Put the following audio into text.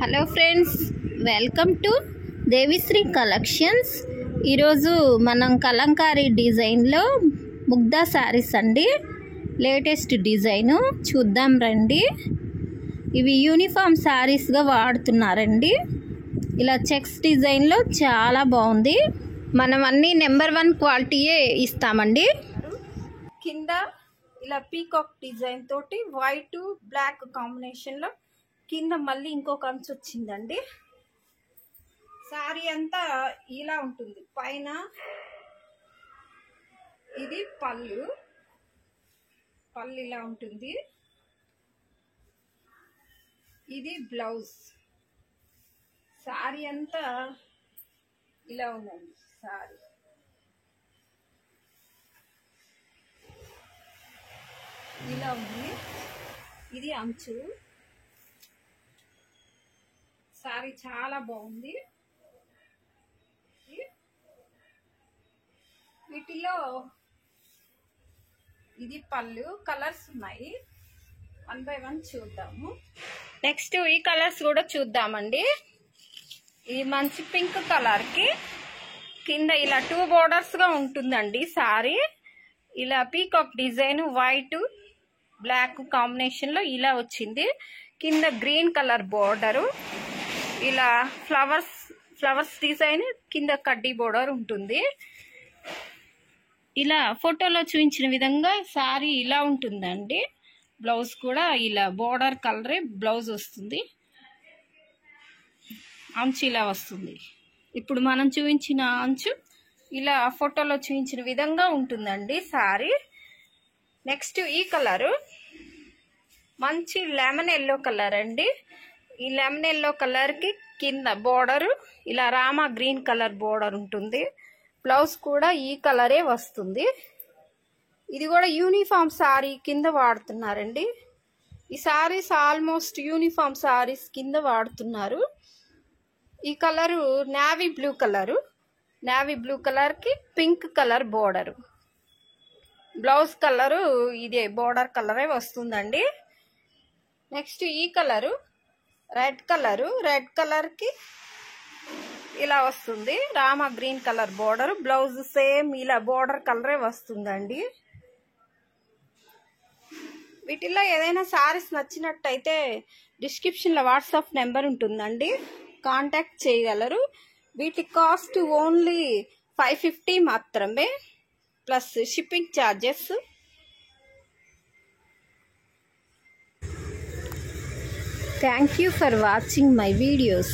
Hello friends, welcome to Devishri collections. ఈరోజు మనం కలంకారీ డిజైన్లో ముగ్దా శారీస్ అండి. లేటెస్ట్ డిజైను చూద్దాం రండి. ఇవి యూనిఫామ్ శారీస్గా వాడుతున్నారండి. ఇలా చెక్స్ డిజైన్లో చాలా బాగుంది. మనం అన్నీ నెంబర్ 1 క్వాలిటీయే ఇస్తామండి. కింద ఇలా పీకాక్ డిజైన్ తోటి వైట్ బ్లాక్ కాంబినేషన్లో కింద మళ్ళీ ఇంకొక అంచు వచ్చిందండి. శారీ అంతా ఇలా ఉంటుంది. పైన ఇది పళ్ళు ఇలా ఉంటుంది. ఇది బ్లౌజ్. శారీ అంతా ఇలా ఉందండి. శారీ ఇలా ఉంది. ఇది అంచు. శారీ చాలా బాగుంది. వీటిలో ఇది పళ్ళు. కలర్స్ ఉన్నాయి, 1 by 1 చూద్దాము. నెక్స్ట్ ఈ కలర్స్ కూడా చూద్దామండి. ఇది మంచి పింక్ కలర్కి కింద ఇలా 2 బోర్డర్స్గా ఉంటుందండి. శారీ ఇలా పీకాక్ డిజైన్ వైట్ బ్లాక్ కాంబినేషన్లో ఇలా వచ్చింది. కింద గ్రీన్ కలర్ బోర్డరు, ఇలా ఫ్లవర్స్ డిజైన్, కింద కడ్డీ బోర్డర్ ఉంటుంది. ఇలా ఫోటోలో చూపించిన విధంగా శారీ ఇలా ఉంటుందండి. బ్లౌజ్ కూడా ఇలా బోర్డర్ కలరే బ్లౌజ్ వస్తుంది. అంచు ఇలా వస్తుంది. ఇప్పుడు మనం చూపించిన అంచు ఇలా ఫోటోలో చూపించిన విధంగా ఉంటుందండి శారీ. నెక్స్ట్ ఈ కలరు మంచి లెమన్ ఎల్లో కలర్ అండి. ఈ లెమన్ ఎల్లో కలర్కి కింద బోర్డరు ఇలా రామా గ్రీన్ కలర్ బోర్డర్ ఉంటుంది. బ్లౌజ్ కూడా ఈ కలరే వస్తుంది. ఇది కూడా యూనిఫామ్ శారీ కింద వాడుతున్నారండి. ఈ శారీస్ ఆల్మోస్ట్ యూనిఫామ్ శారీస్ కింద వాడుతున్నారు. ఈ colour navy blue colour. Navy blue కలర్కి pink colour border. Blouse colour ఇదే బోర్డర్ కలరే వస్తుందండి. నెక్స్ట్ ఈ కలరు రెడ్ కలరు. రెడ్ కలర్కి ఇలా వస్తుంది. Rama green colour border. Blouse same ఇలా బోర్డర్ కలరే వస్తుందండి. వీటిల్లో ఏదైనా శారీస్ నచ్చినట్టయితే డిస్క్రిప్షన్లో వాట్సాప్ నెంబర్ ఉంటుందండి, కాంటాక్ట్ చేయగలరు. వీటి కాస్ట్ ఓన్లీ 550 మాత్రమే, plus shipping charges. Thank you for watching my videos.